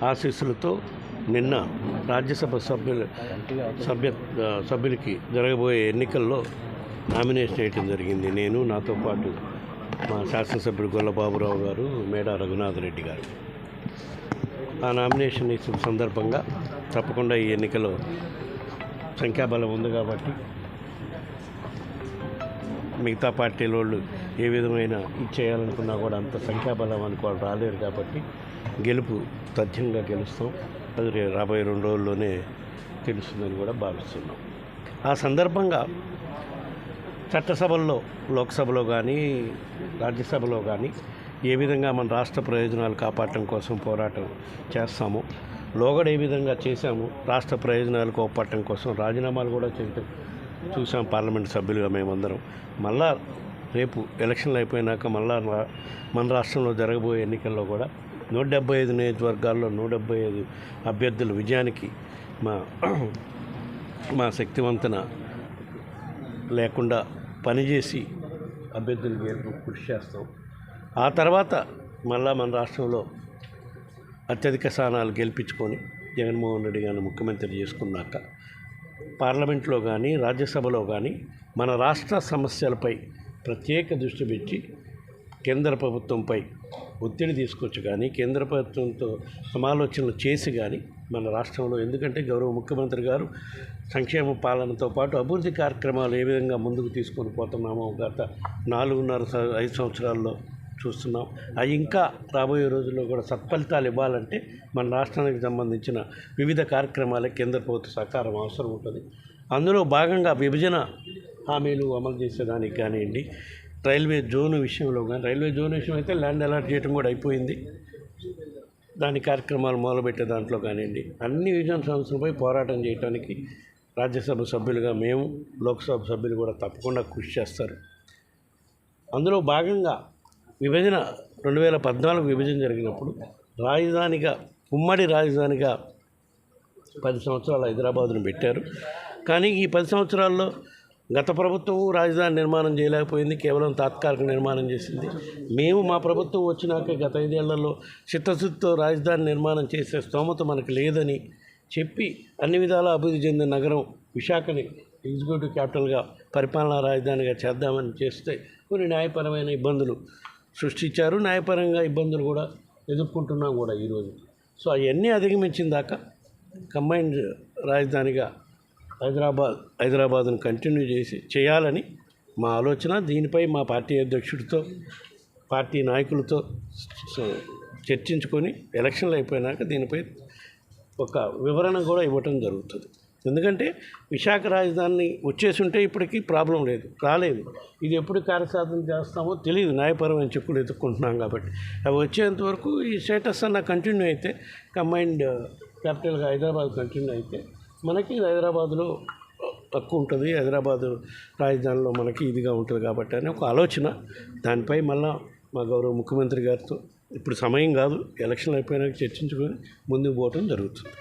ఆశీస్సులతో నిన్న రాజ్యసభ సభ్యులకి జరగబోయే ఎన్నికల్లో నామినేషన్ వేయటం జరిగింది. నేను, నాతో పాటు మా శాసనసభ్యుడు గొల్లబాబురావు గారు, మేడా రఘునాథరెడ్డి గారు. ఆ నామినేషన్ ఇచ్చిన సందర్భంగా తప్పకుండా ఈ ఎన్నికలో సంఖ్యాబలం ఉంది కాబట్టి మిగతా పార్టీల వాళ్ళు ఏ విధమైన ఇచ్చేయాలనుకున్నా కూడా అంత సంఖ్యాబలం అనుకోవాలి రాలేరు కాబట్టి గెలుపు తథ్యంగా గెలుస్తాం. అది రాబోయే 2 రోజుల్లోనే తెలుస్తుందని కూడా భావిస్తున్నాం. ఆ సందర్భంగా చట్టసభల్లో, లోక్సభలో కానీ రాజ్యసభలో కానీ ఏ విధంగా మన రాష్ట్ర ప్రయోజనాలు కాపాడటం కోసం పోరాటం చేస్తామో, లోగడ ఏ విధంగా చేశాము రాష్ట్ర ప్రయోజనాలు కాపాడటం కోసం రాజీనామాలు కూడా చేయటం చూసాం పార్లమెంట్ సభ్యులుగా మేమందరం. మళ్ళా రేపు ఎలక్షన్లు అయిపోయినాక మళ్ళా మన రాష్ట్రంలో జరగబోయే ఎన్నికల్లో కూడా 175 నియోజకవర్గాల్లో 175 అభ్యర్థుల విజయానికి మా శక్తివంతన లేకుండా పనిచేసి అభ్యర్థుల గెలుపు కృషి చేస్తాం. ఆ తర్వాత మళ్ళా మన రాష్ట్రంలో అత్యధిక స్థానాలు గెలిపించుకొని జగన్మోహన్ రెడ్డి గారిని ముఖ్యమంత్రి చేసుకున్నాక పార్లమెంట్లో కానీ రాజ్యసభలో కానీ మన రాష్ట్ర సమస్యలపై ప్రత్యేక దృష్టి పెట్టి కేంద్ర ప్రభుత్వంపై ఒత్తిడి తీసుకొచ్చి కానీ కేంద్ర ప్రభుత్వంతో సమాలోచనలు చేసి కానీ మన రాష్ట్రంలో, ఎందుకంటే గౌరవ ముఖ్యమంత్రి గారు సంక్షేమ పాలనతో పాటు అభివృద్ధి కార్యక్రమాలు ఏ విధంగా ముందుకు తీసుకొని పోతున్నామో గత 4.5 సంవత్సరాల్లో చూస్తున్నాం. అవి ఇంకా రాబోయే రోజుల్లో కూడా సత్ఫలితాలు ఇవ్వాలంటే మన రాష్ట్రానికి సంబంధించిన వివిధ కార్యక్రమాలకు కేంద్ర ప్రభుత్వ సహకారం అవసరం ఉంటుంది. అందులో భాగంగా విభజన హామీలు అమలు చేసేదానికి కానివ్వండి, రైల్వే జోన్ విషయంలో కానీ, రైల్వే జోన్ విషయం అయితే ల్యాండ్ అలాట్ చేయడం కూడా అయిపోయింది, దాని కార్యక్రమాలు మొదలుపెట్టే దాంట్లో కానివ్వండి, అన్ని విభజన సమస్యలపై పోరాటం చేయడానికి రాజ్యసభ సభ్యులుగా మేము, లోక్సభ సభ్యులు కూడా తప్పకుండా కృషి చేస్తారు. అందులో భాగంగా విభజన 2014 విభజన జరిగినప్పుడు రాజధానిగా, ఉమ్మడి రాజధానిగా 10 సంవత్సరాలు హైదరాబాదును పెట్టారు. కానీ ఈ 10 సంవత్సరాల్లో గత ప్రభుత్వం రాజధాని నిర్మాణం చేయలేకపోయింది, కేవలం తాత్కాలిక నిర్మాణం చేసింది. మేము మా ప్రభుత్వం వచ్చినాక గత 5 ఏళ్లలో చిత్తశుద్ధితో రాజధాని నిర్మాణం చేసే స్తోమత మనకు లేదని చెప్పి అన్ని విధాలా అభివృద్ధి చెందిన నగరం విశాఖని ఎగ్జిక్యూటివ్ క్యాపిటల్గా, పరిపాలనా రాజధానిగా చేద్దామని చేస్తే కొన్ని న్యాయపరమైన ఇబ్బందులు సృష్టించారు. న్యాయపరంగా ఇబ్బందులు కూడా ఎదుర్కొంటున్నాం కూడా ఈరోజు. సో అవన్నీ అధిగమించిన దాకా కంబైన్డ్ రాజధానిగా హైదరాబాద్ను కంటిన్యూ చేయాలని మా ఆలోచన. దీనిపై మా పార్టీ అధ్యక్షుడితో, పార్టీ నాయకులతో చర్చించుకొని ఎలక్షన్లు అయిపోయినాక దీనిపై ఒక వివరణ కూడా ఇవ్వటం జరుగుతుంది. ఎందుకంటే విశాఖ రాజధాని వచ్చేసి ఉంటే ఇప్పటికీ ప్రాబ్లం లేదు, రాలేదు. ఇది ఎప్పుడు కార్యసాధన చేస్తామో తెలియదు, న్యాయపరమైన చిక్కులు ఎదుర్కొంటున్నాం కాబట్టి. అవి వచ్చేంతవరకు ఈ స్టేటస్ అన్న కంటిన్యూ అయితే, కంబైన్డ్ క్యాపిటల్గా హైదరాబాద్ కంటిన్యూ అయితే మనకి హైదరాబాద్లో తక్కువ ఉంటుంది, హైదరాబాదు రాజధానిలో మనకి ఇదిగా ఉంటుంది కాబట్టి అని ఒక ఆలోచన. దానిపై మళ్ళా మా గౌరవ ముఖ్యమంత్రి గారితో ఇప్పుడు సమయం కాదు, ఎలక్షన్లు అయిపోయినాక చర్చించుకొని ముందుకు పోవటం జరుగుతుంది.